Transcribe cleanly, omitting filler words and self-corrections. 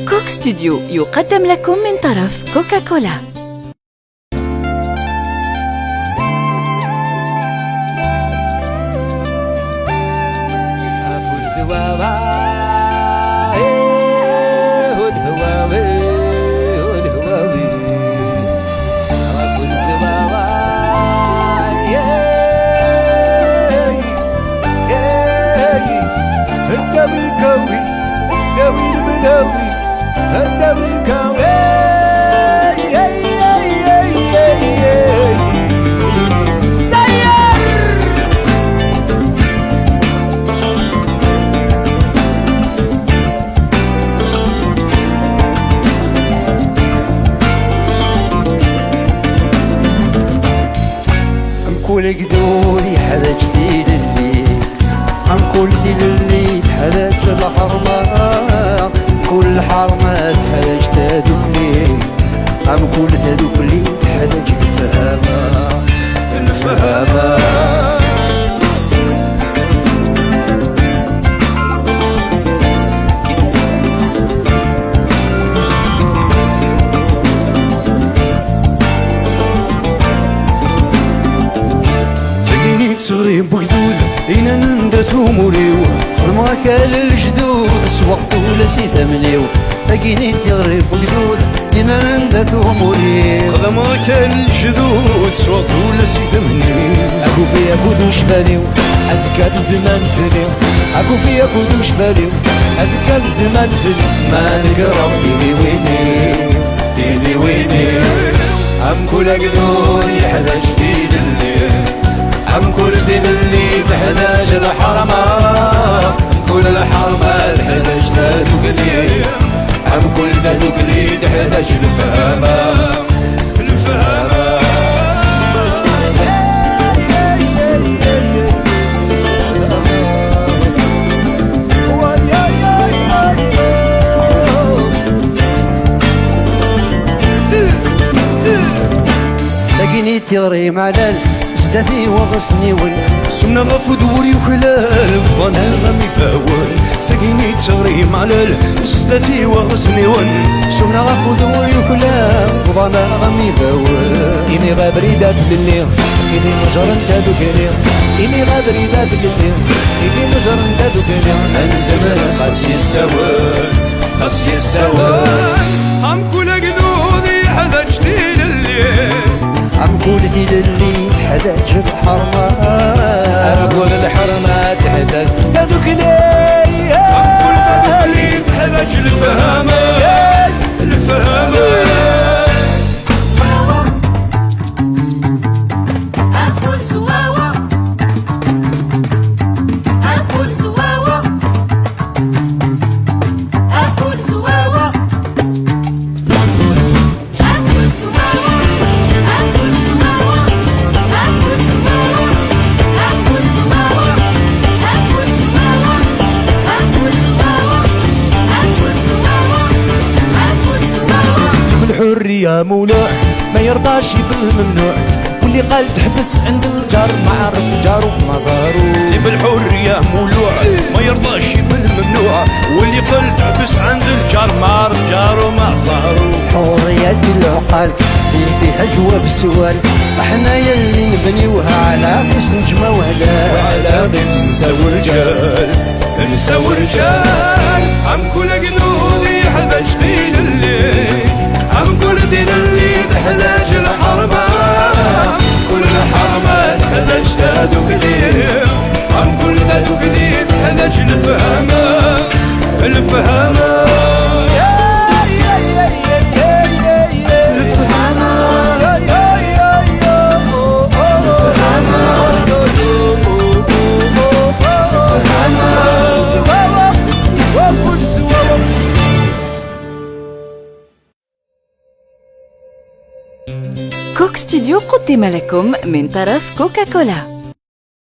كوك ستوديو يقدم لكم من طرف كوكاكولا. كل قدوري حذجتي للي عم كل للي تحذج الحرمة كل حرمة تحذج تدوكلي عم كل تدوكلي تحذج الفهمة صغري بقدود إنا نندت أموريو خدمك للجدود سوقت ولا سي ثمنيو تاقيني تغري بقدود إنا نندت أموريو خدمك للجدود سوقت ولا سي ثمنيو أكو فيا كودوش باليو أزكاد الزمان فينيو أكو فيا كودوش باليو أزكاد الزمان فينيو ما نقرب تيدي ويني أم كل قدور يحذج في الليل عم كل دين اللي تحتاج الحرمة كل الحرمة الحتاج تدوكلي عم كل تدوكلي تحتاج الفهمة تلاقيني تغري معلل زدتي وغصني ول سمنا غفو دوري وخلال فانا غمي فاول ساقيني تغري معلل زدتي وغصني ول سمنا غفو دوري وخلال فانا غمي فاول إني غابريدة في الليل إني نجر انت دوكني إني غابريدة في الليل إني نجر انت دوكني أنزمر خاصي السوال عم كل قدودي حذجتي لليل عم كل للي تحتاج الحرمة أقول الحرمة تحتاج تدوكلي عم كل تدوكلي تحتاج الفهمة الحرية مولوع ما يرضاش بالممنوع واللي قال تحبس عند الجار ما عرف جارو ما زارو اللي بالحرية مولوع ما يرضاش بالممنوع واللي قال تحبس عند الجار ما عرف جارو ما زارو حرية العقل اللي فيها جواب السؤال احنا يلي نبنيوها على قيس نجمة وعلى قيس نساوي رجال عم كل قنودي حذجتي لليل عم كل دين اللي تحتاج الحرمة كل الحرمة تحتاج تدوكلي عم كل تدوكلي تحتاج الفهمة كوك ستوديو قدم لكم من طرف كوكاكولا.